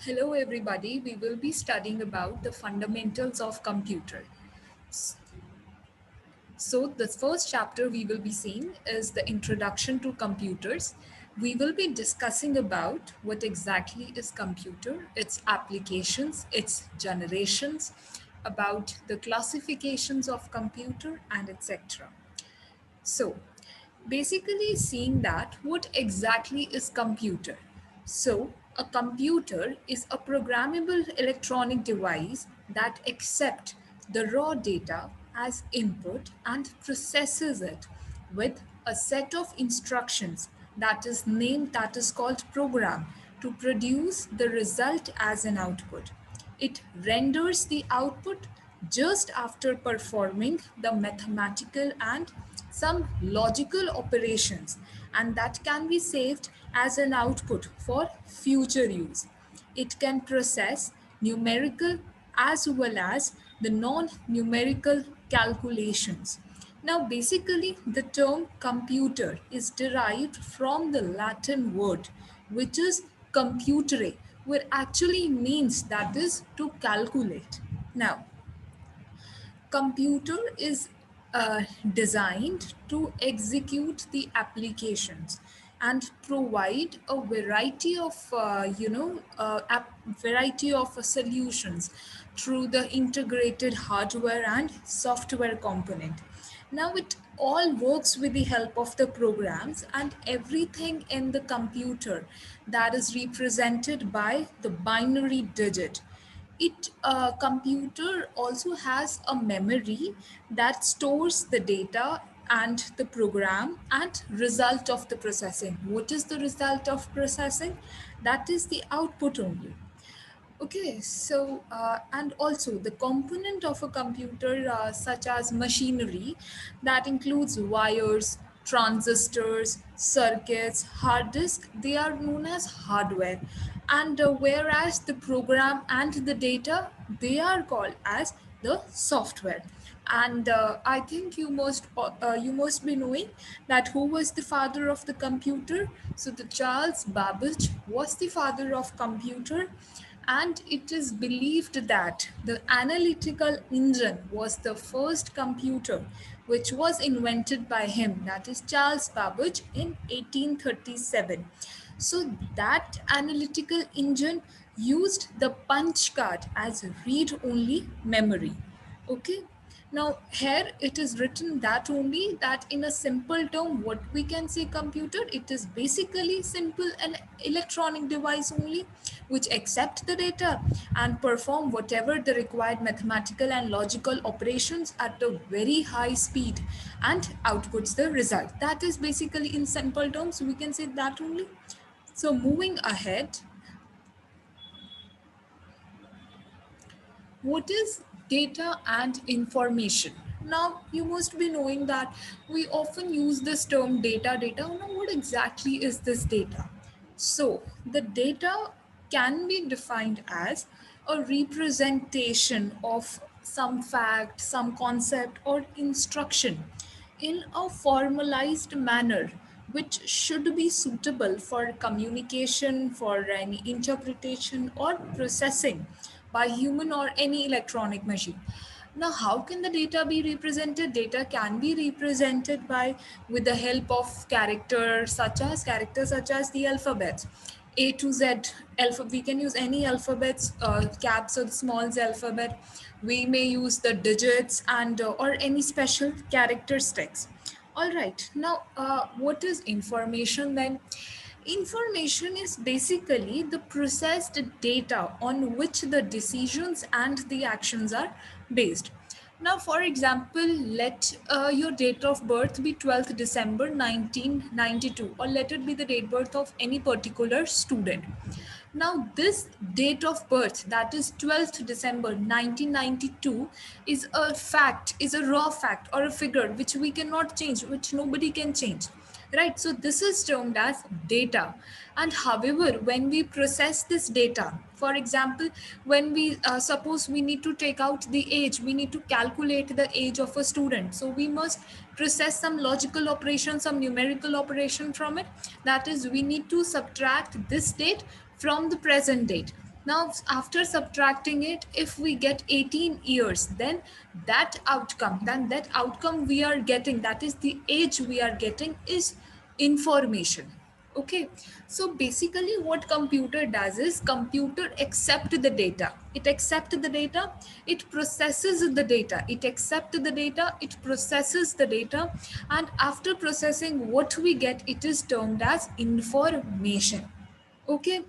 Hello everybody, we will be studying about the fundamentals of computer. So the first chapter we will be seeing is the introduction to computers. We will be discussing about what exactly is computer, its applications, its generations, about the classifications of computer and etc. So, basically seeing that what exactly is computer. So, a computer is a programmable electronic device that accepts the raw data as input and processes it with a set of instructions that is called program to produce the result as an output. It renders the output just after performing the mathematical and some logical operations, and that can be saved as an output for future use. It can process numerical as well as the non-numerical calculations. Now, basically, the term computer is derived from the Latin word, which is computere, which actually means that is to calculate. Now, computer is designed to execute the applications and provide a variety of variety of solutions through the integrated hardware and software component. Now it all works with the help of the programs, and everything in the computer that is represented by the binary digit. It computer also has a memory that stores the data and the program and result of the processing. What is the result of processing? That is the output only. Okay, so and also the component of a computer, such as machinery, that includes wires, transistors, circuits, hard disk, they are known as hardware. And whereas the program and the data, they are called as the software. And I think you must be knowing that who was the father of the computer. So the Charles Babbage was the father of computer, and it is believed that the analytical engine was the first computer which was invented by him, that is Charles Babbage, in 1837. So that analytical engine used the punch card as read only memory. Okay. Now here it is written that only that in a simple term what we can say computer, it is basically simple an electronic device only which accept the data and perform whatever the required mathematical and logical operations at a very high speed and outputs the result. That is basically in simple terms we can say that only. So moving ahead, what is data and information? Now, you must be knowing that we often use this term data. Now, what exactly is this data? So, the data can be defined as a representation of some fact, some concept, or instruction in a formalized manner which should be suitable for communication, for any interpretation, or processing by human or any electronic machine. Now, how can the data be represented? Data can be represented by with the help of characters such as the alphabets. A to Z alpha. We can use any alphabets, caps or the small alphabet. We may use the digits and or any special characteristics. All right. Now, what is information then? Information is basically the processed data on which the decisions and the actions are based. Now, for example, let your date of birth be 12th December 1992, or let it be the date birth of any particular student. Now, this date of birth, that is 12th December 1992, is a fact, is a raw fact or a figure which we cannot change, which nobody can change. Right, so this is termed as data. And however, when we process this data, for example, when we suppose we need to take out the age, we need to calculate the age of a student. So we must process some logical operation, some numerical operation from it. That is, we need to subtract this date from the present date. Now, after subtracting it, if we get 18 years, then that outcome we are getting, that is the age we are getting, is information. Okay, so basically what computer does is computer accept the data. It accept the data, it processes the data, it accept the data, it processes the data, and after processing what we get, it is termed as information. Okay,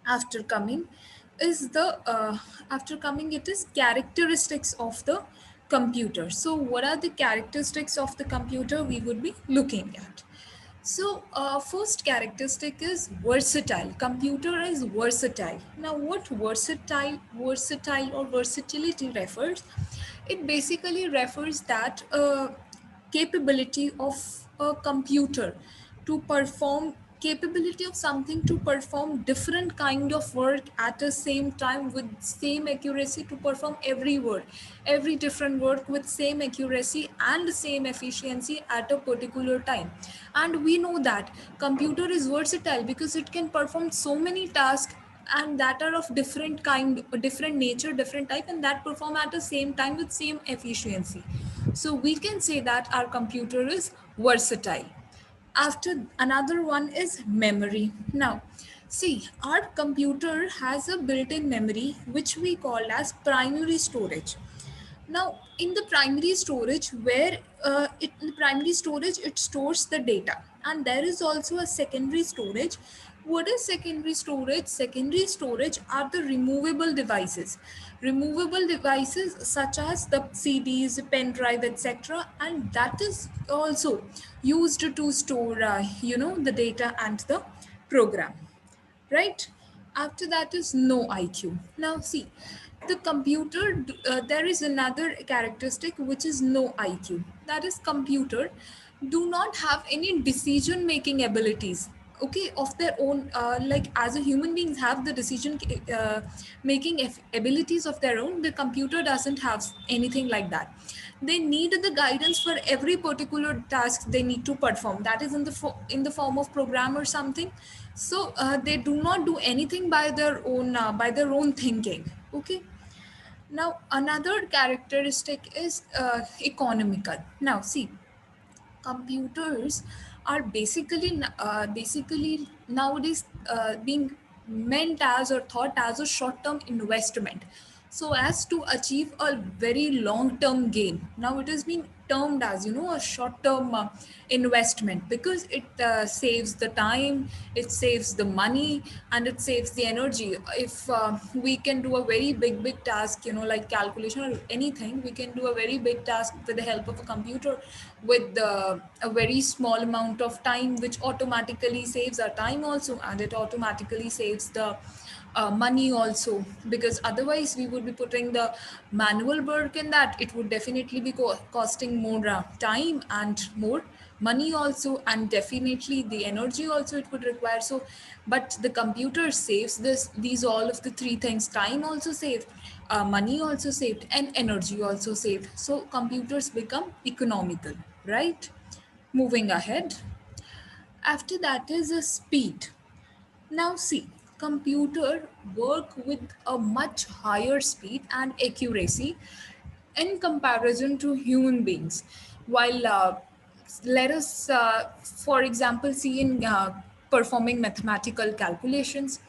after coming is the after coming it is characteristics of the computer. So what are the characteristics of the computer we would be looking at? So first characteristic is versatile. Computer is versatile. Now what versatile or versatility refers? It basically refers that capability of a computer to perform capability of something to perform different kind of work at the same time with same accuracy, to perform every different work with same accuracy and same efficiency at a particular time. And we know that computer is versatile because it can perform so many tasks, and that are of different kind, different nature, different type, and that perform at the same time with same efficiency. So we can say that our computer is versatile. After, another one is memory. Now see, our computer has a built-in memory which we call as primary storage. Now, in the primary storage, in the primary storage it stores the data, and there is also a secondary storage. What is secondary storage? Secondary storage are the removable devices. Removable devices such as the CDs, pen drive, etc., and that is also used to store, the data and the program, right? After that is no IQ. Now see, the computer, there is another characteristic which is no IQ. That is, computer do not have any decision making abilities, okay, of their own, like as a human beings have the decision making abilities of their own. The computer doesn't have anything like that. They need the guidance for every particular task they need to perform, that is in the form of program or something. So they do not do anything by their own thinking. Okay, now another characteristic is economical. Now see, computers are basically nowadays being meant as or thought as a short term investment, so as to achieve a very long term gain. Now it has been termed as, a short term investment, because it saves the time, it saves the money, and it saves the energy. If we can do a very big task, like calculation or anything, we can do a very big task with the help of a computer with a very small amount of time, which automatically saves our time also, and it automatically saves the money also, because otherwise we would be putting the manual work in that. It would definitely be costing more time and more money also, and definitely the energy also it would require. So but the computer saves these all of the three things: time also saved, money also saved, and energy also saved. So computers become economical, right? Moving ahead, after that is a speed. Now see, computer work with a much higher speed and accuracy in comparison to human beings. While let us, for example, see in performing mathematical calculations,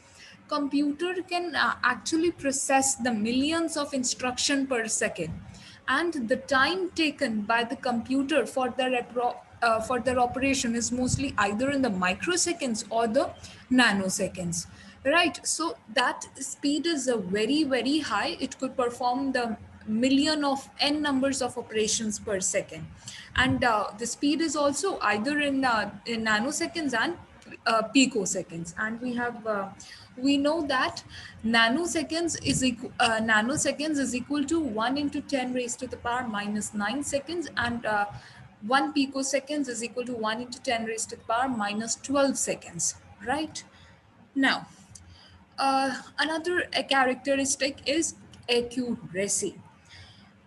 computer can actually process the millions of instruction per second, and the time taken by the computer for their operation is mostly either in the microseconds or the nanoseconds, right? So that speed is a very high. It could perform the million of n numbers of operations per second, and the speed is also either in nanoseconds and picoseconds. And we know that nanoseconds is equal to 1 into 10 raised to the power minus 9 seconds, and 1 picoseconds is equal to 1 into 10 raised to the power minus 12 seconds, right? Now another characteristic is accuracy.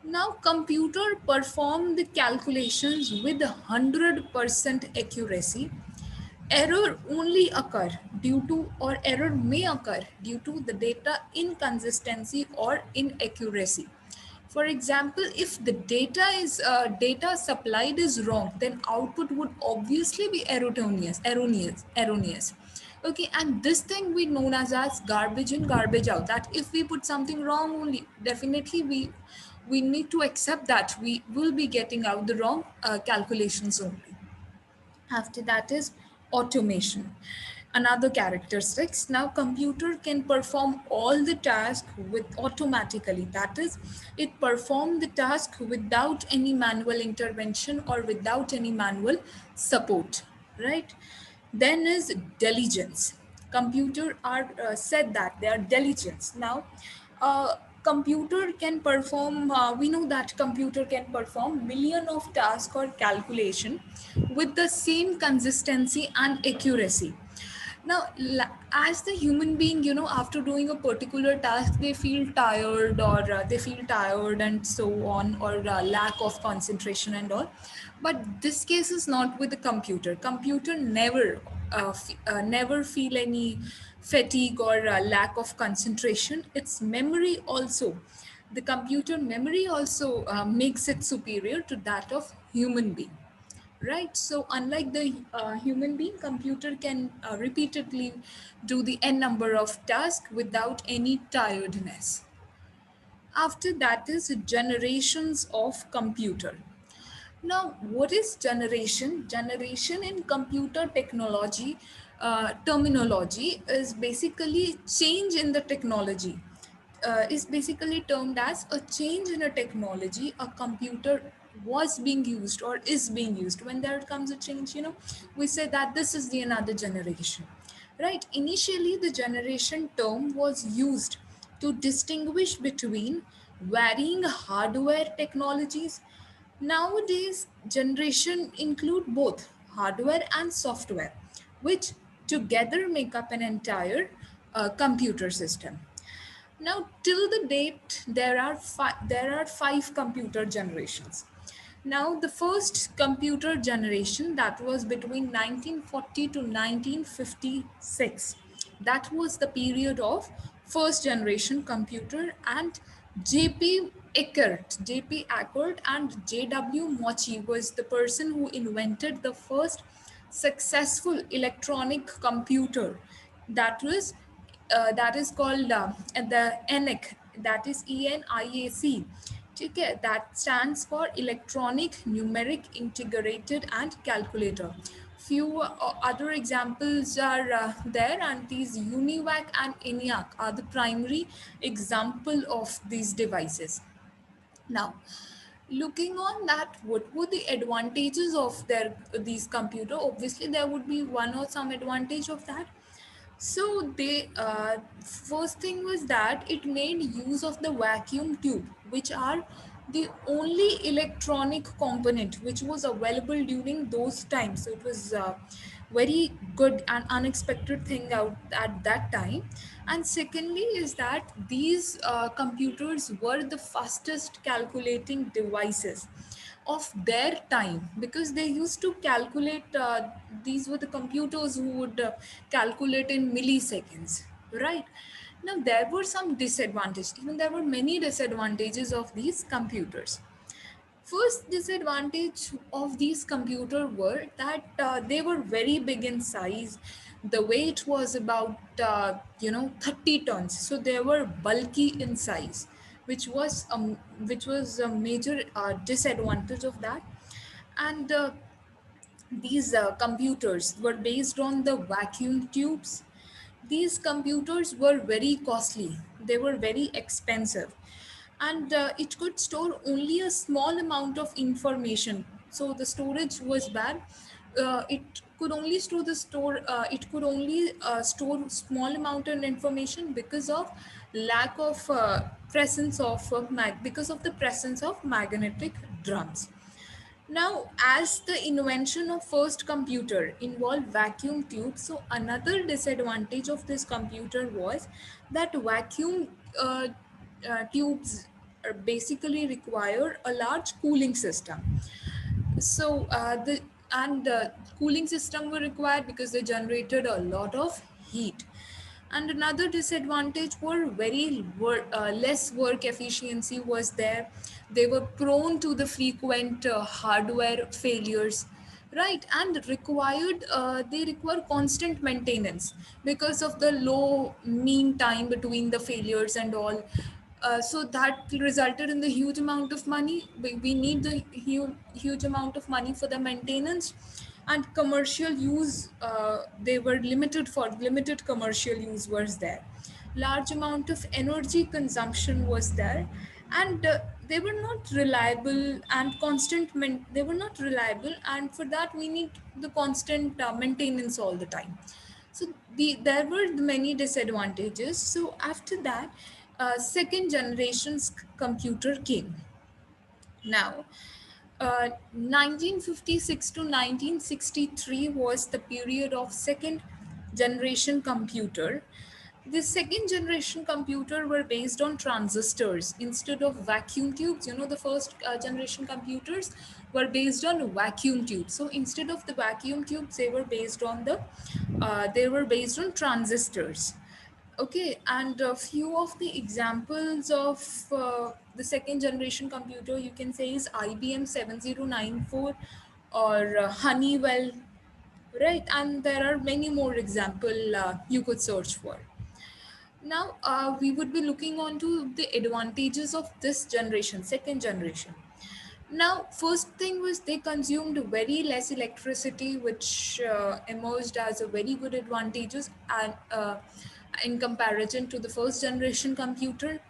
Now, computer perform the calculations with 100% accuracy. Error only occur due to, or error may occur due to the data inconsistency or inaccuracy. For example, if the data supplied is wrong, then output would obviously be erroneous. Okay, and this thing we known as garbage in, garbage out. That if we put something wrong, only definitely we need to accept that we will be getting out the wrong calculations only. After that is automation. Another characteristics. Now computer can perform all the tasks with automatically. That is, it perform the task without any manual intervention or without any manual support. Right? Then is diligence. Computer are said that they are diligence. Now computer can perform, we know that computer can perform million of tasks or calculation with the same consistency and accuracy. Now as the human being, after doing a particular task, they feel tired, or they feel tired and so on, or lack of concentration and all. But this case is not with the computer never never feel any fatigue or lack of concentration. Its memory also, the computer memory also makes it superior to that of human being. Right, so unlike the human being, computer can repeatedly do the n number of tasks without any tiredness. After that is generations of computer. Now, what is generation? Generation in computer technology terminology is basically change in the technology. Is basically termed as a change in a technology. A computer was being used or is being used. When there comes a change, we say that this is the another generation. Right? Initially, the generation term was used to distinguish between varying hardware technologies. Nowadays, generation include both hardware and software, which together make up an entire computer system. Now, till the date, there are five computer generations. Now, the first computer generation, that was between 1940 to 1956. That was the period of first generation computer, and J.P. Eckert and J.W. Mochi was the person who invented the first successful electronic computer. That was that is called the ENIAC, that is ENIAC. Okay, that stands for Electronic Numeric Integrated and Calculator. Few other examples are there, and these UNIVAC and ENIAC are the primary example of these devices. Now, looking on that, what were the advantages of these computer? Obviously, there would be one or some advantage of that. So they first thing was that it made use of the vacuum tube, which are the only electronic component which was available during those times. So it was very good and unexpected thing out at that time. And secondly is that these computers were the fastest calculating devices of their time, because they used to calculate, these were the computers who would calculate in milliseconds. Right. Now there were some disadvantages, even there were many disadvantages of these computers. First disadvantage of these computers were that they were very big in size. The weight was about 30 tons, so they were bulky in size, which was a major disadvantage of that. And these computers were based on the vacuum tubes. These computers were very costly, they were very expensive, and it could store only a small amount of information. So the storage was bad. It could only store small amount of information because of lack of because of the presence of magnetic drums. Now, as the invention of first computer involved vacuum tubes, so another disadvantage of this computer was that vacuum tubes basically require a large cooling system. So the and cooling system were required because they generated a lot of heat. And another disadvantage were less work efficiency was there. They were prone to the frequent hardware failures, right? And they require constant maintenance because of the low mean time between the failures and all. So that resulted in the huge amount of money. We need the huge amount of money for the maintenance. And commercial use, they were limited commercial use was there. Large amount of energy consumption was there. And they were not reliable and they were not reliable, and for that we need the constant maintenance all the time. So there were many disadvantages. So after that, second generation's computer came. Now, 1956 to 1963 was the period of second generation computer. The second generation computer were based on transistors instead of vacuum tubes. You know, the first generation computers were based on vacuum tubes. So instead of the vacuum tubes, they were based on transistors. Okay, and a few of the examples of the second generation computer you can say is IBM 7094 or Honeywell, right? And there are many more example you could search for. Now, we would be looking on to the advantages of this generation, second generation. Now, first thing was they consumed very less electricity, which emerged as a very good advantages, and in comparison to the first generation computer.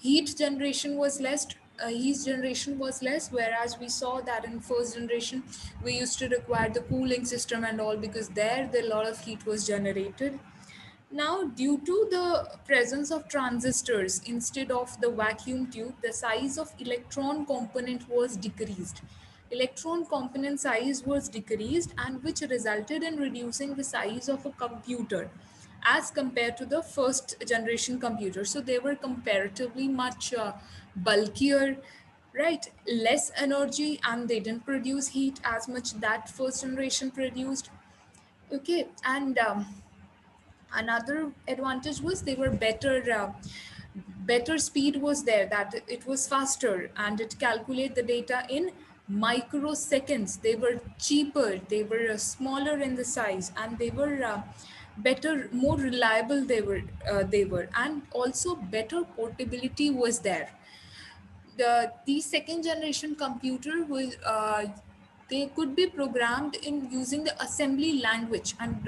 Heat generation was less, whereas we saw that in first generation we used to require the cooling system and all, because there the lot of heat was generated. Now, due to the presence of transistors instead of the vacuum tube, the size of electron component was decreased. Electron component size was decreased, and which resulted in reducing the size of a computer as compared to the first generation computer. So they were comparatively much bulkier, right? Less energy, and they didn't produce heat as much that first generation produced. Okay, and another advantage was they were better speed was there, that it was faster and it calculate the data in microseconds. They were cheaper, they were smaller in the size, and they were better, more reliable. They were, and also better portability was there. The second generation computer was they could be programmed in using the assembly language and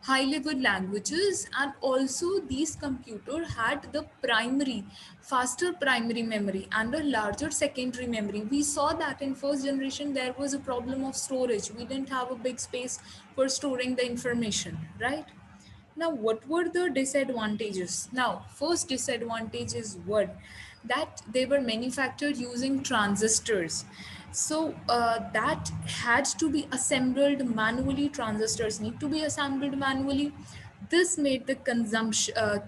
high level languages. And also these computer had the primary faster primary memory and a larger secondary memory. We saw that in first generation there was a problem of storage. We didn't have a big space for storing the information, right? Now, what were the disadvantages? Now, first disadvantages were that they were manufactured using transistors. So that had to be assembled manually. Transistors need to be assembled manually. This made the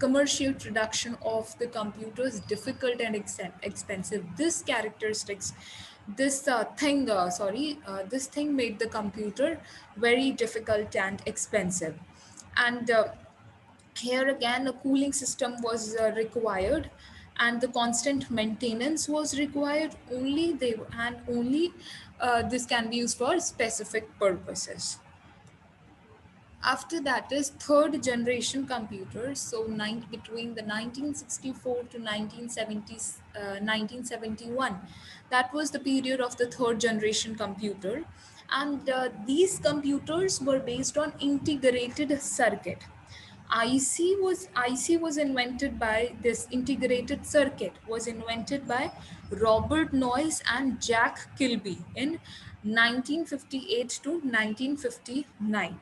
commercial production of the computers difficult and expensive. This thing made the computer very difficult and expensive. And here again a cooling system was required, and the constant maintenance was required. Only this can be used for specific purposes. After that is third generation computers. So between the 1964 to 1971, that was the period of the third generation computer. And these computers were based on integrated circuit. IC was invented by this integrated circuit was invented by Robert Noyce and Jack Kilby in 1958 to 1959.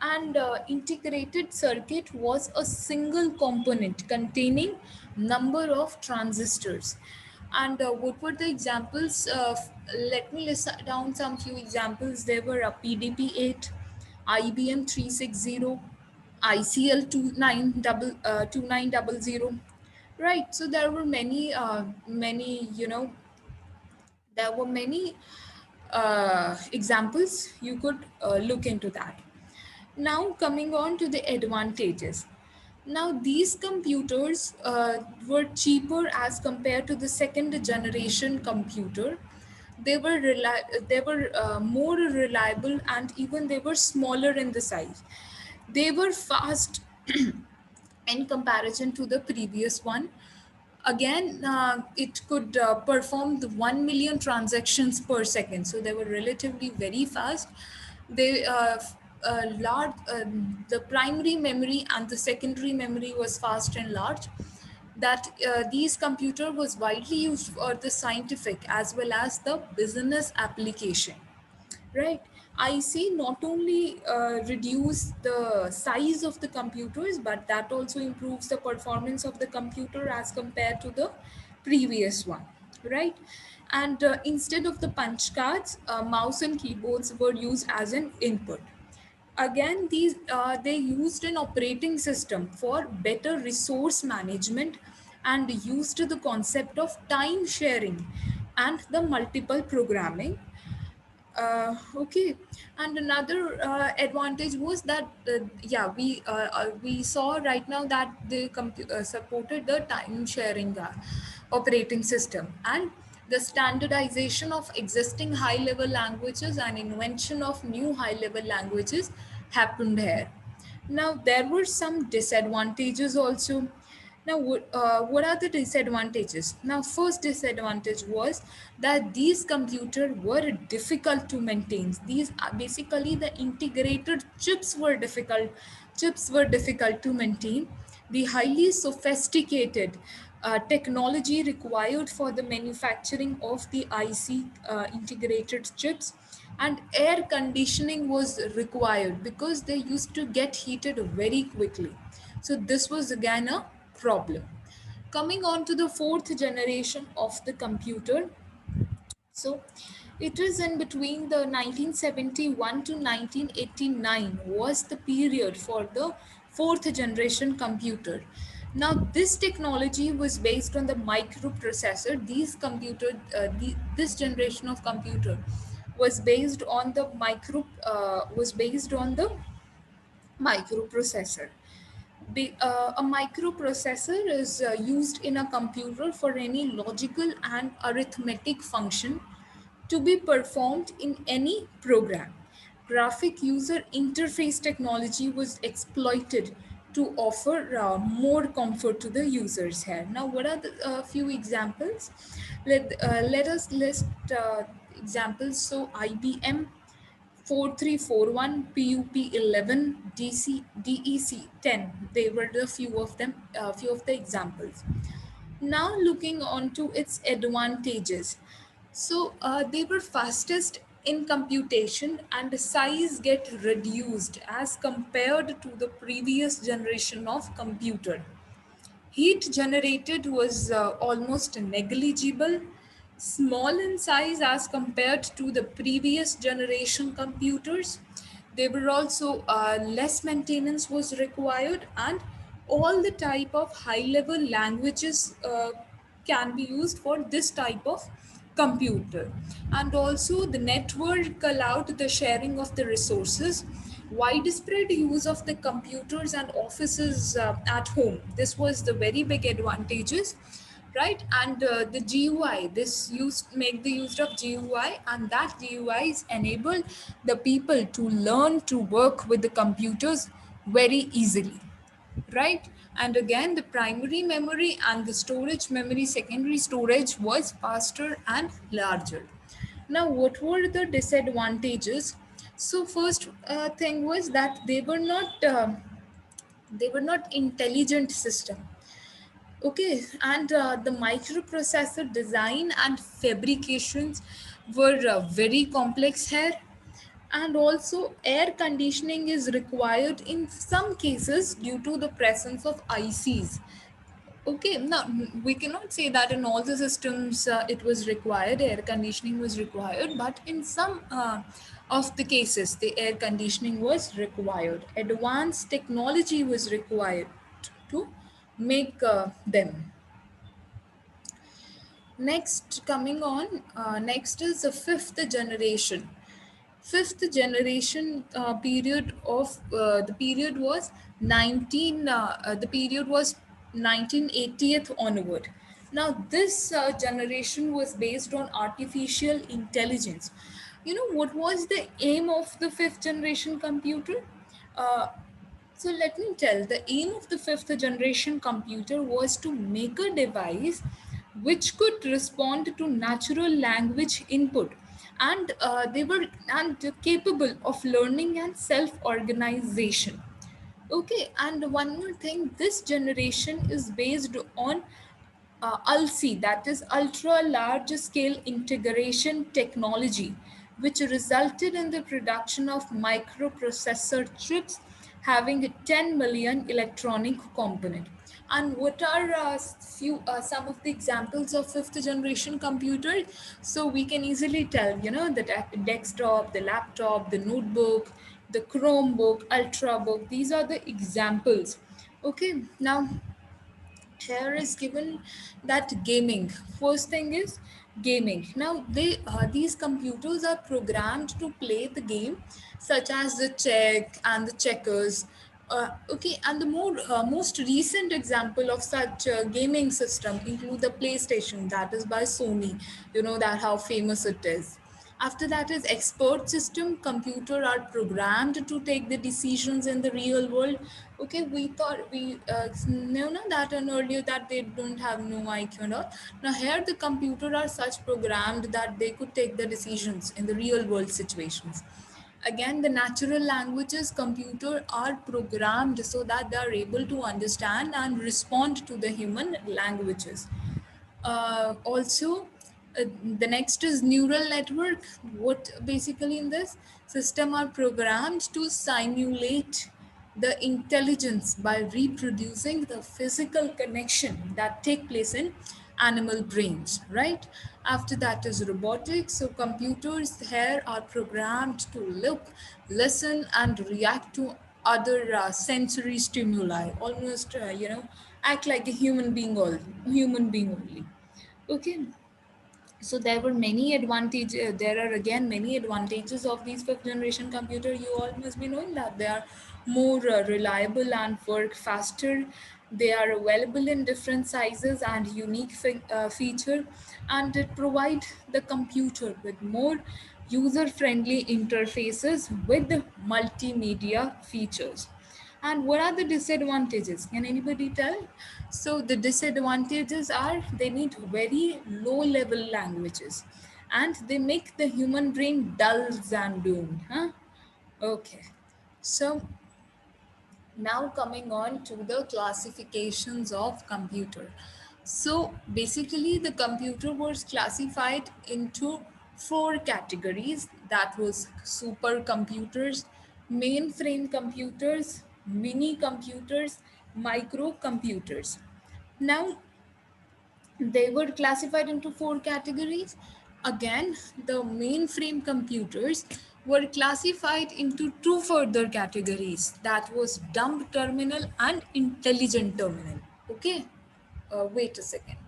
And integrated circuit was a single component containing number of transistors. And what were the examples? Let me list down some few examples. There were a PDP-8, IBM 360, ICL 2900. Right. So there were many, there were many examples, you could look into that. Now, coming on to the advantages. Now, these computers were cheaper as compared to the second generation computer. They were more reliable, and even they were smaller in the size. They were fast in comparison to the previous one. Again, it could perform the 1 million transactions per second, so they were relatively very fast. They large The primary memory and the secondary memory was fast and large. That these computer was widely used for the scientific as well as the business application. Right. I see not only reduce the size of the computers, but that also improves the performance of the computer as compared to the previous one. Right. And instead of the punch cards, mouse and keyboards were used as an input. Again, these they used an operating system for better resource management, and used the concept of time sharing and the multiple programming. Okay, and another advantage was that yeah, we saw right now that they supported the time sharing operating system, and the standardization of existing high level languages and invention of new high level languages happened here. Now, there were some disadvantages also. Now, what are the disadvantages? Now, first disadvantage was that these computers were difficult to maintain. These are basically the integrated chips were difficult. Chips were difficult to maintain. The highly sophisticated technology required for the manufacturing of the IC integrated chips, and air conditioning was required because they used to get heated very quickly. So this was again a problem. Coming on to the fourth generation of the computer. So it is in between the 1971 to 1989 was the period for the fourth generation computer. Now this technology was based on the microprocessor. This generation of computer was based on the microprocessor. A microprocessor is used in a computer for any logical and arithmetic function to be performed in any program. Graphic user interface technology was exploited to offer more comfort to the users here. Now, what are the few examples? Let us list examples. So, IBM 4341, PUP 11, DEC 10. They were the few of the examples. Now looking on to its advantages. So they were fastest in computation, and the size get reduced as compared to the previous generation of computer. Heat generated was almost negligible, small in size as compared to the previous generation computers. There were also less maintenance was required, and all the type of high level languages can be used for this type of computer. And also the network allowed the sharing of the resources, widespread use of the computers and offices at home. This was the very big advantages, right? And the GUI, this used make the use of GUI, and that GUIs enable the people to learn to work with the computers very easily, right? And again, the primary memory and the storage memory, secondary storage was faster and larger. Now, what were the disadvantages? So first thing was that they were not intelligent system. Okay, and the microprocessor design and fabrications were very complex here, and also air conditioning is required in some cases due to the presence of ICs. Okay, now we cannot say that in all the systems it was required, air conditioning was required, but in some of the cases, the air conditioning was required. Advanced technology was required to make them. Next, coming on, next is the fifth generation. Fifth generation period of the period was 1980th onward. Now this generation was based on artificial intelligence. You know what was the aim of the fifth generation computer? uh, so let me tell, the aim of the fifth generation computer was to make a device which could respond to natural language input, and they were and capable of learning and self organization. Okay, and one more thing, this generation is based on ULSI, that is ultra large scale integration technology, which resulted in the production of microprocessor chips having a 10 million electronic component. And what are some of the examples of fifth generation computer? So we can easily tell, you know, the desktop, the laptop, the notebook, the Chromebook, Ultrabook. These are the examples. Okay, now here is given that gaming. First thing is gaming. Now these computers are programmed to play the game such as the check and the checkers. Okay, and the most recent example of such gaming system include the PlayStation, that is by Sony. You know that how famous it is. After that is expert system. Computer are programmed to take the decisions in the real world. Okay, we thought we know na that and earlier that they don't have no IQ and all. Now here the computer are such programmed that they could take the decisions in the real world situations. Again, the natural languages computer are programmed so that they are able to understand and respond to the human languages. Also, the next is neural network. What basically in this system are programmed to simulate the intelligence by reproducing the physical connection that take place in animal brains, right? After that is robotics. So computers here are programmed to look, listen, and react to other sensory stimuli, almost act like a human being only. Okay, so there were many advantages. There are again many advantages of these fifth generation computer. You all must be knowing that they are more reliable and work faster. They are available in different sizes and unique feature, and it provide the computer with more user friendly interfaces with multimedia features. And what are the disadvantages? Can anybody tell? So the disadvantages are they need very low level languages, and they make the human brain dull and doomed. Huh? Okay. So now coming on to the classifications of computer. So basically the computer was classified into four categories, that was supercomputers, mainframe computers, mini computers, microcomputers. Now they were classified into four categories. Again, the mainframe computers were classified into two further categories, that was dumb terminal and intelligent terminal. Okay, wait a second.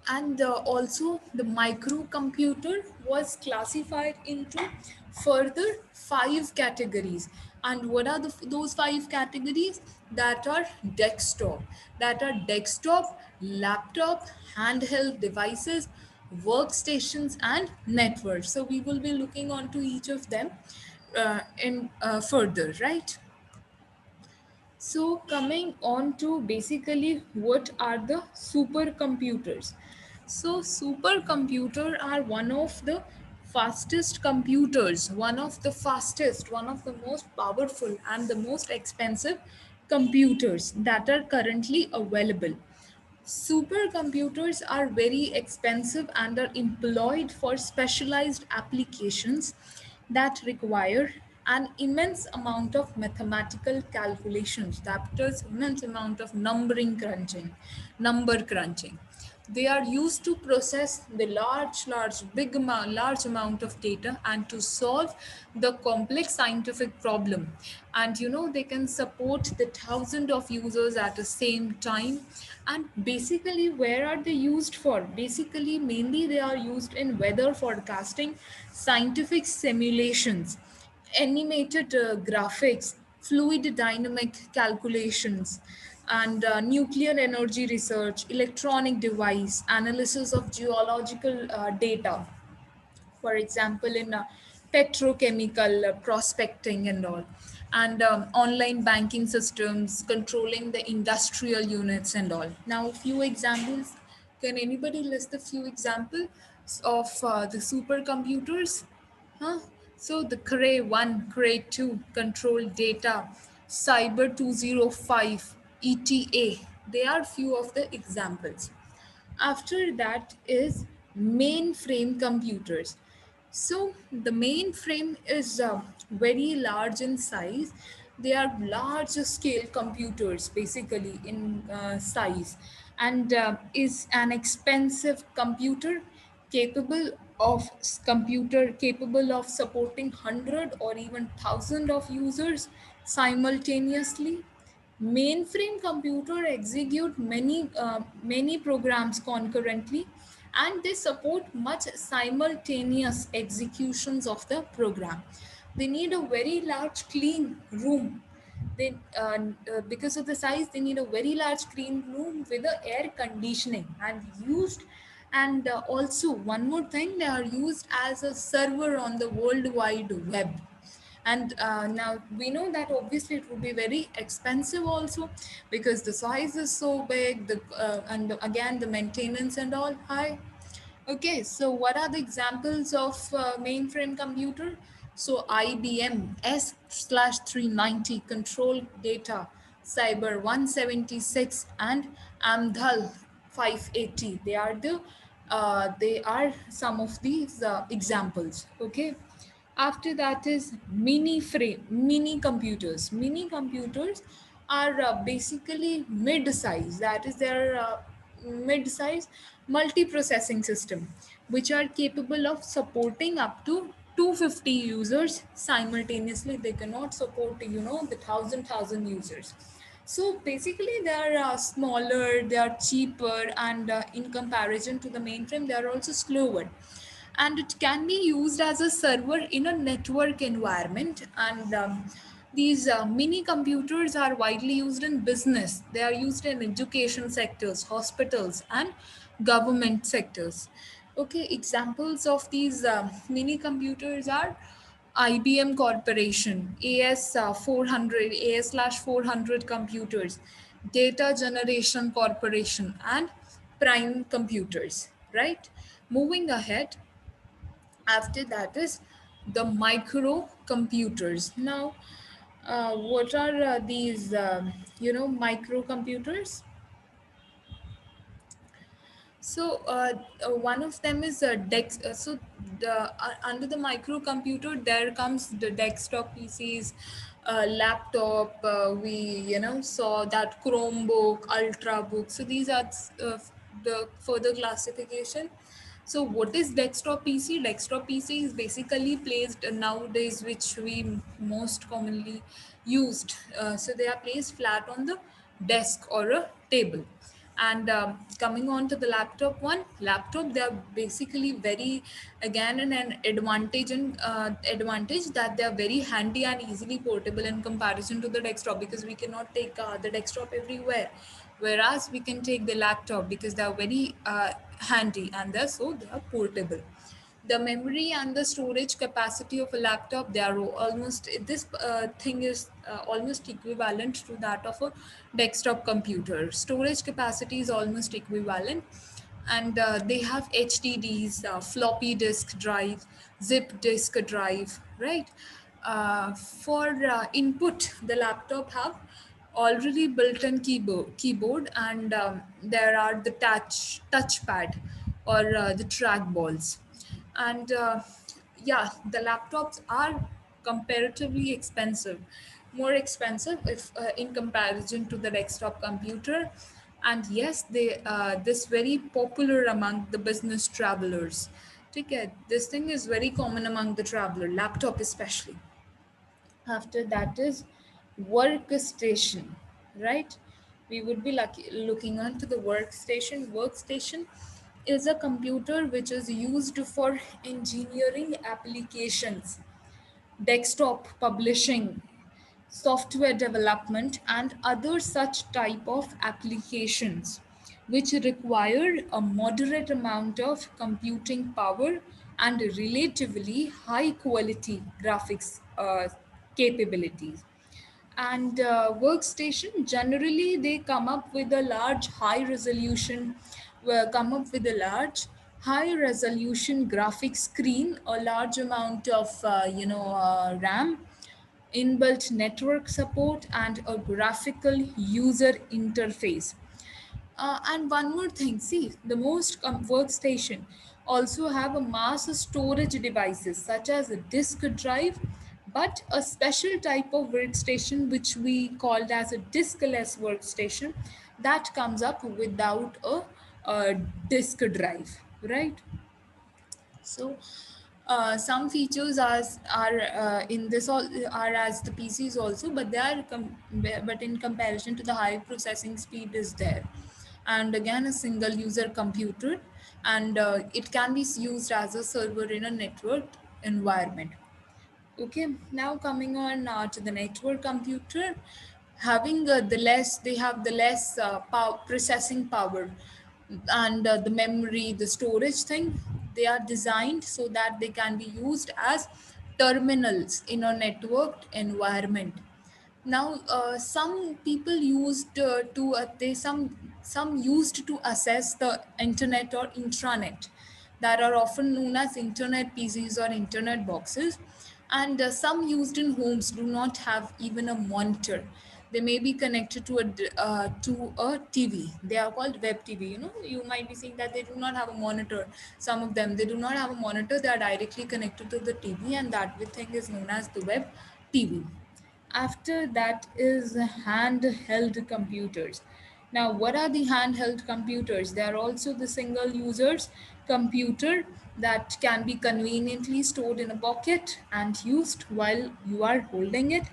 And also the microcomputer was classified into further five categories. And what are those five categories? That are desktop, laptop, handheld devices, workstations, and networks. So we will be looking on to each of them in further, right? So coming on to basically what are the supercomputers. So supercomputer are one of the fastest computers, one of the most powerful and the most expensive computers that are currently available. Supercomputers are very expensive and are employed for specialized applications that require an immense amount of mathematical calculations, that is immense amount of number crunching. They are used to process the large amount of data and to solve the complex scientific problem. And they can support the thousand of users at the same time. And basically, where are they used for? Basically, mainly they are used in weather forecasting, scientific simulations, animated graphics, fluid dynamic calculations, and nuclear energy research, electronic device, analysis of geological data, for example, in petrochemical prospecting and all, and online banking systems, controlling the industrial units and all. Now, few examples. Can anybody list a few examples of the supercomputers? Huh? So the Cray 1, Cray 2, control data, Cyber 205, ETA, they are few of the examples. After that is mainframe computers. So the mainframe is very large in size. They are large scale computers basically in size, and is an expensive computer capable of supporting 100 or even 1,000 of users simultaneously. Mainframe computer execute many programs concurrently, and they support much simultaneous executions of the program. They need a very large clean room. Because of the size, they need a very large clean room with the air conditioning and used. And also one more thing, they are used as a server on the world wide web. And now we know that obviously it would be very expensive also, because the size is so big, and again the maintenance and all high. Okay, so what are the examples of mainframe computer? So IBM S/390 control data, Cyber 176, and Amdal 580. They are some of these examples. Okay. After that is mini computers. Mini computers are basically mid-size. That is their mid-size multi-processing system, which are capable of supporting up to 250 users simultaneously. They cannot support the thousand users. So basically, they are smaller, they are cheaper, and in comparison to the mainframe, they are also slower. And it can be used as a server in a network environment. And these mini computers are widely used in business. They are used in education sectors, hospitals, and government sectors. Okay, examples of these mini computers are IBM Corporation, AS/400 computers, Data Generation Corporation, and Prime Computers, right? Moving ahead, after that is the microcomputers. Now, what are these, microcomputers? So one of them is Dex. Under the microcomputer, there comes the desktop PCs, laptop. We saw that Chromebook, Ultrabook. So these are the further classification. So what is desktop PC? Desktop PC is basically placed nowadays, which we most commonly used. So they are placed flat on the desk or a table. And coming on to the laptop, they are basically very, again, an advantage that they are very handy and easily portable in comparison to the desktop, because we cannot take the desktop everywhere, whereas we can take the laptop because they are very handy, and they are portable. The memory and the storage capacity of a laptop, they are almost, this thing is almost equivalent to that of a desktop computer. Storage capacity is almost equivalent. And they have HDDs, floppy disk drive, zip disk drive, right? For input, the laptop have already built-in keyboard, and there are the touchpad, or the trackballs. And yeah, the laptops are comparatively expensive, more expensive if in comparison to the desktop computer. And yes, they this very popular among the business travelers. ठीक है, this thing is very common among the traveler, laptop especially. After that is workstation, right? We would be looking onto the workstation is a computer which is used for engineering applications, desktop publishing, software development, and other such type of applications which require a moderate amount of computing power and relatively high quality graphics capabilities. And workstation generally they come up with a large high resolution come up with a large high resolution graphic screen, a large amount of ram, inbuilt network support, and a graphical user interface. And one more thing, see, the most workstation also have a mass storage devices such as a disk drive, but a special type of workstation which we called as a diskless workstation that comes up without a disk drive, right? So some features are in this all are as the PCs also, but they are but in comparison to the high processing speed is there. And again, a single user computer, and it can be used as a server in a networked environment. Okay, now coming on to the network computer, having they have the less processing power, and the memory, the storage thing, they are designed so that they can be used as terminals in a networked environment. Now, some people used to they some used to access the internet or intranet that are often known as internet PCs or internet boxes, and some used in homes do not have even a monitor. They may be connected to a TV. They are called web TV. You know, you might be seeing that they do not have a monitor. Some of them they do not have a monitor. They are directly connected to the TV, and that thing is known as the web TV. After that is handheld computers. Now, what are the handheld computers? They are also the single users computer that can be conveniently stored in a pocket and used while you are holding it.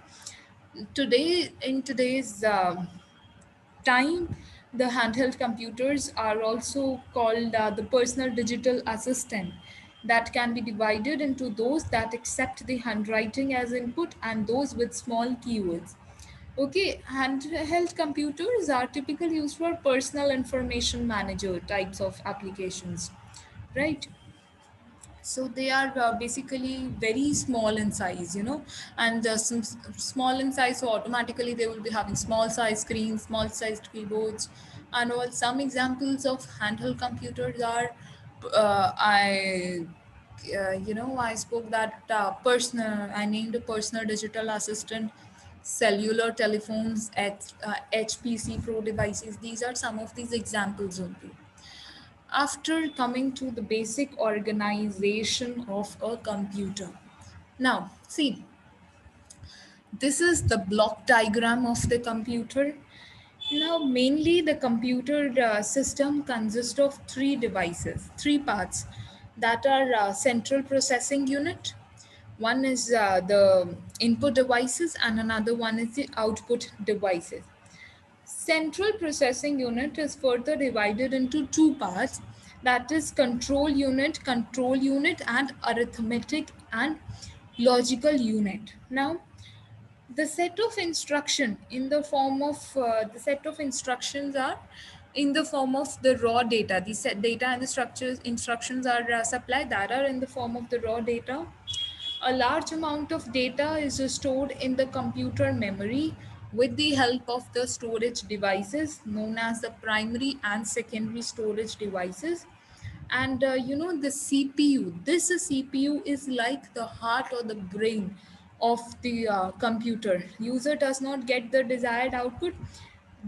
In today's time, the handheld computers are also called the personal digital assistant that can be divided into those that accept the handwriting as input and those with small keywords. Okay, handheld computers are typically used for personal information manager types of applications, right? So they are basically very small in size, and small in size, so automatically they will be having small size screens, small sized keyboards, and all. Some examples of handheld computers are I spoke that I named a personal digital assistant, cellular telephones, HPC Pro devices. These are some of these examples only. After coming to the basic organization of a computer. Now, see, this is the block diagram of the computer. Now, mainly the computer system consists of three devices, three parts that are central processing unit. One is the input devices, and another one is the output devices. Central processing unit is further divided into two parts, that is control unit, and arithmetic and logical unit. Now, the set of instruction in the form of the set of instructions are in the form of the raw data. The set data and the structures instructions are supplied that are in the form of the raw data. A large amount of data is stored in the computer memory with the help of the storage devices known as the primary and secondary storage devices. And the CPU, this CPU is like the heart or the brain of the computer. User does not get the desired output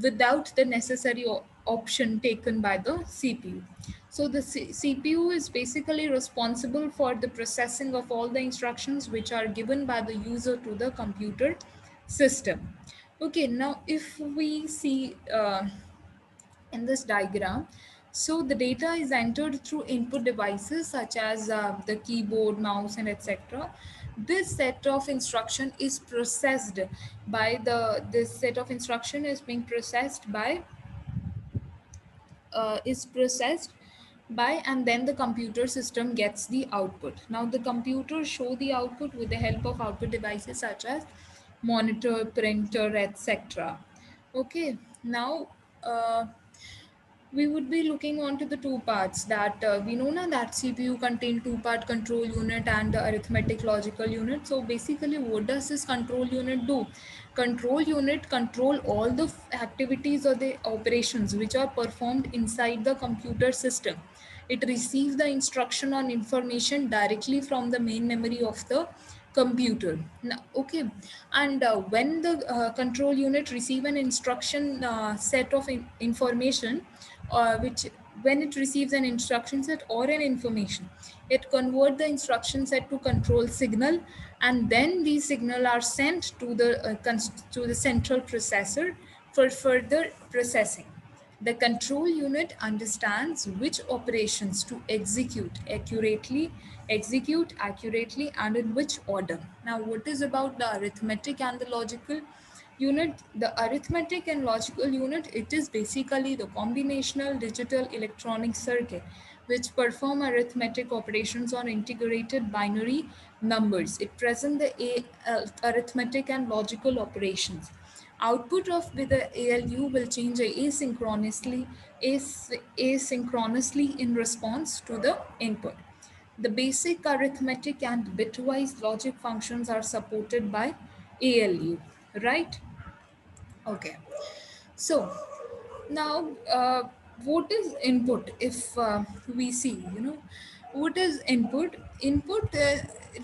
without the necessary option taken by the CPU. So the CPU is basically responsible for the processing of all the instructions which are given by the user to the computer system. Okay, now if we see in this diagram. So the data is entered through input devices such as the keyboard, mouse, and etc. This set of instruction is processed by the this set of instruction is being processed by is processed by, and then the computer system gets the output. Now the computer show the output with the help of output devices such as monitor, printer, etc. Okay, now we would be looking on to the two parts that we know now that CPU contain two-part control unit and arithmetic logical unit. So basically what does this control unit do? Control unit control all the activities or the operations which are performed inside the computer system. It receives the instruction on information directly from the main memory of the computer. Now, okay, and when the control unit receive an instruction set of information, which when it receives an instruction set or an information, it convert the instruction set to control signal, and then these signal are sent to the central processor for further processing. The control unit understands which operations to execute accurately, and in which order. Now, what is about the arithmetic and the logical unit? The arithmetic and logical unit, it is basically the combinational digital electronic circuit which perform arithmetic operations on integrated binary numbers. It present the arithmetic and logical operations. Output of with the ALU will change asynchronously in response to the input. The basic arithmetic and bitwise logic functions are supported by ALU, right? Okay. So now, what is input? If we see, what is input? Input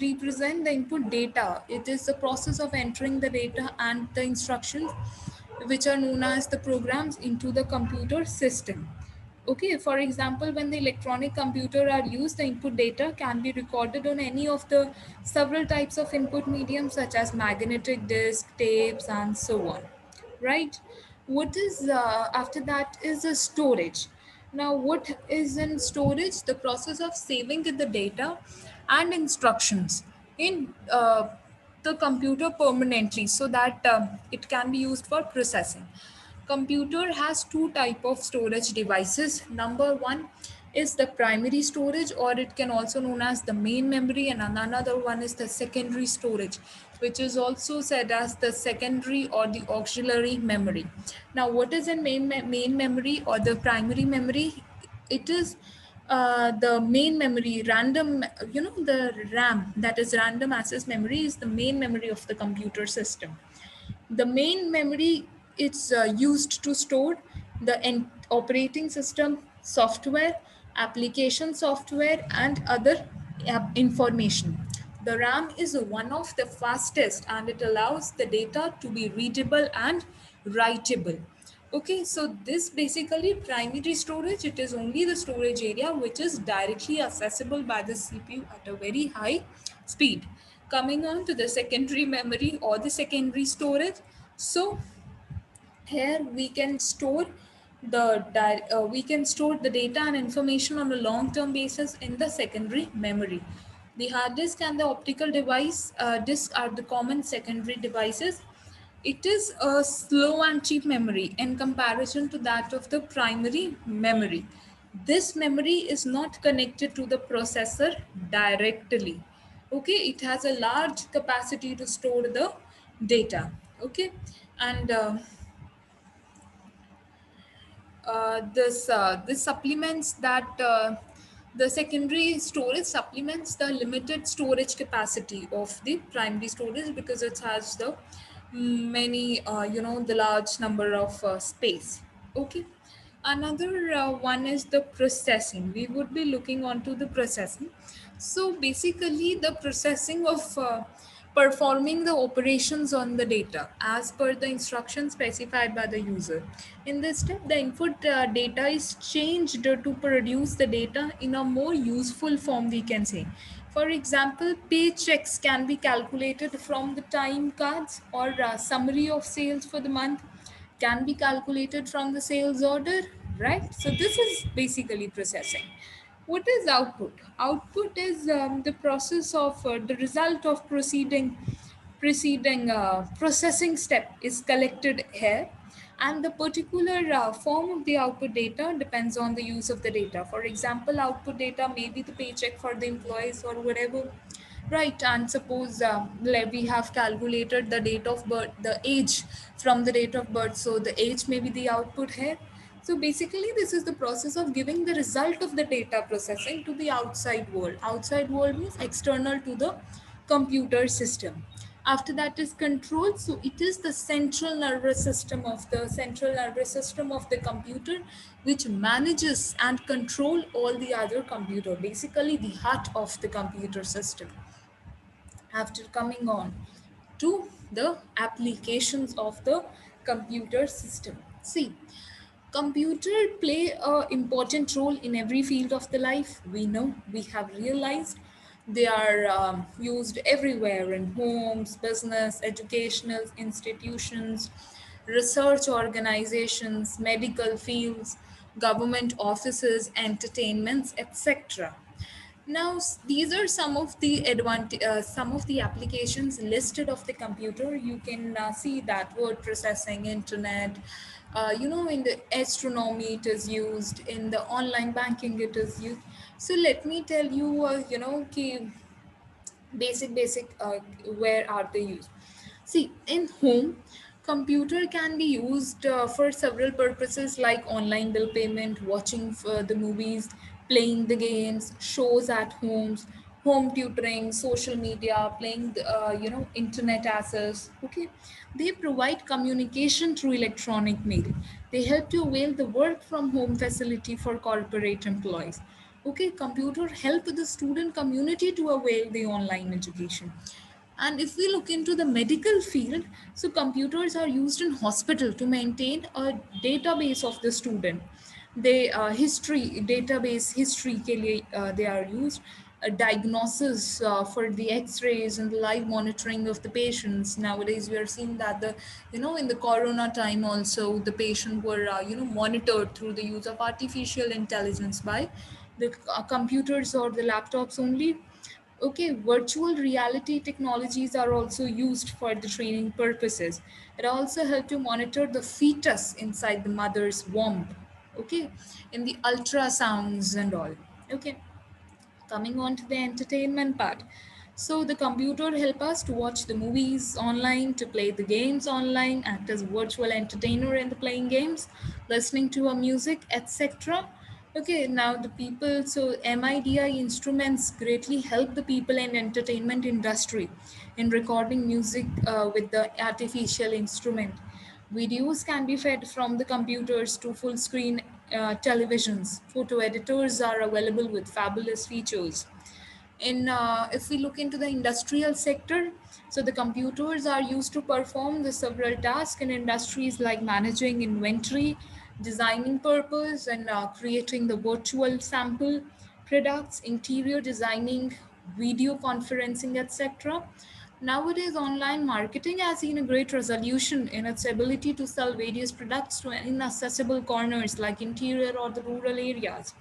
represent the input data. It is the process of entering the data and the instructions, which are known as the programs, into the computer system. Okay, for example, when the electronic computer are used, the input data can be recorded on any of the several types of input mediums such as magnetic disk, tapes, and so on. Right? What is after that is the storage. Now, what is in storage? The process of saving the data and instructions in the computer permanently so that it can be used for processing. Computer has two type of storage devices. Number one is the primary storage, or it can also known as the main memory, and another one is the secondary storage, which is also said as the secondary or the auxiliary memory. Now, what is a main memory or the primary memory? It is the main memory, random, the RAM, that is random access memory, is the main memory of the computer system. The main memory is used to store the operating system software, application software, and other information. The RAM is one of the fastest, and it allows the data to be readable and writable. Okay, so this basically primary storage, it is only the storage area which is directly accessible by the CPU at a very high speed. Coming on to the secondary memory or the secondary storage. So here we can store we can store the data and information on a long term basis in the secondary memory. The hard disk and the optical device disk are the common secondary devices. It is a slow and cheap memory in comparison to that of the primary memory. This memory is not connected to the processor directly. Okay, it has a large capacity to store the data. Okay, and this supplements that the secondary storage supplements the limited storage capacity of the primary storage because it has the many the large number of space. Okay, another one is the processing. We would be looking onto the processing. So basically the processing of performing the operations on the data as per the instructions specified by the user. In this step, the input data is changed to produce the data in a more useful form, we can say. For example, paychecks can be calculated from the time cards, or summary of sales for the month can be calculated from the sales order, right? So this is basically processing. What is output? Output is the process of the result of preceding processing step is collected here, and the particular form of the output data depends on the use of the data. For example, output data may be the paycheck for the employees or whatever. Right, and suppose we have calculated the date of birth, the age from the date of birth, so the age may be the output here. So basically, this is the process of giving the result of the data processing to the outside world. Outside world means external to the computer system. After that is control. So it is the central nervous system of the computer, which manages and control all the other computer. Basically, the heart of the computer system. After coming on to the applications of the computer system. See, computer play a important role in every field of the life. We know, we have realized they are used everywhere in homes, business, educational institutions, research organizations, medical fields, government offices, entertainments, etc. Now, these are some of the applications listed of the computer. You can see that word processing, internet. In the astronomy it is used. In the online banking it is used. So let me tell you, basic where are they used. See, in home, computer can be used for several purposes like online bill payment, watching the movies, playing the games, shows at homes, home tutoring, social media, playing the, internet access. Okay, they provide communication through electronic mail. They help to avail the work from home facility for corporate employees. Okay, computer help the student community to avail the online education. And if we look into the medical field, so computers are used in hospital to maintain a database of the student. They history database history के लिए they are used. A diagnosis for the x-rays and the live monitoring of the patients. Nowadays we are seeing that in the corona time also the patient were monitored through the use of artificial intelligence by the computers or the laptops only. Okay, virtual reality technologies are also used for the training purposes. It also helps to monitor the fetus inside the mother's womb. Okay, in the ultrasounds and all. Okay, coming on to the entertainment part. So the computer help us to watch the movies online, to play the games online, act as virtual entertainer in the playing games, listening to a music, etc. Okay, now the people, so MIDI instruments greatly help the people in entertainment industry in recording music with the artificial instrument. Videos can be fed from the computers to full screen televisions. Photo editors are available with fabulous features. In If we look into the industrial sector, so the computers are used to perform the several tasks in industries like managing inventory, designing purpose, and creating the virtual sample products, interior designing, video conferencing, etc. Nowadays, online marketing has seen a great resolution in its ability to sell various products to inaccessible corners like interior or the rural areas.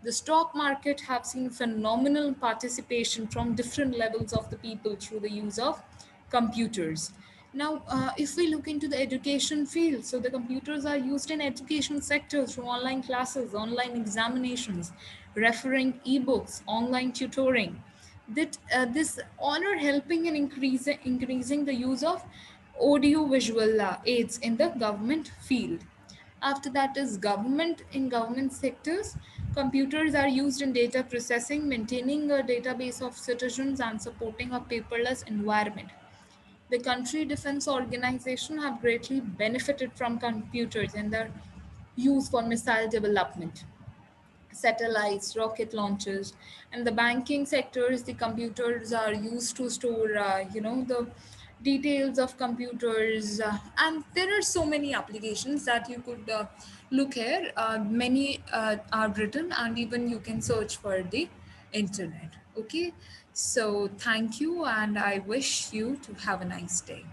The stock market have seen phenomenal participation from different levels of the people through the use of computers. Now, if we look into the education field, so the computers are used in education sector through online classes, online examinations, referring ebooks, online tutoring. This honor helping in increasing the use of audio visual aids in the government field. After that is government. In government sectors, computers are used in data processing, maintaining a database of citizens, and supporting a paperless environment. The country defense organization have greatly benefited from computers in their use for missile development, satellites, rocket launches. And the banking sectors, the computers are used to store, the details of computers. And there are so many applications that you could look here. Many are written, and even you can search for the internet. Okay, so thank you, and I wish you to have a nice day.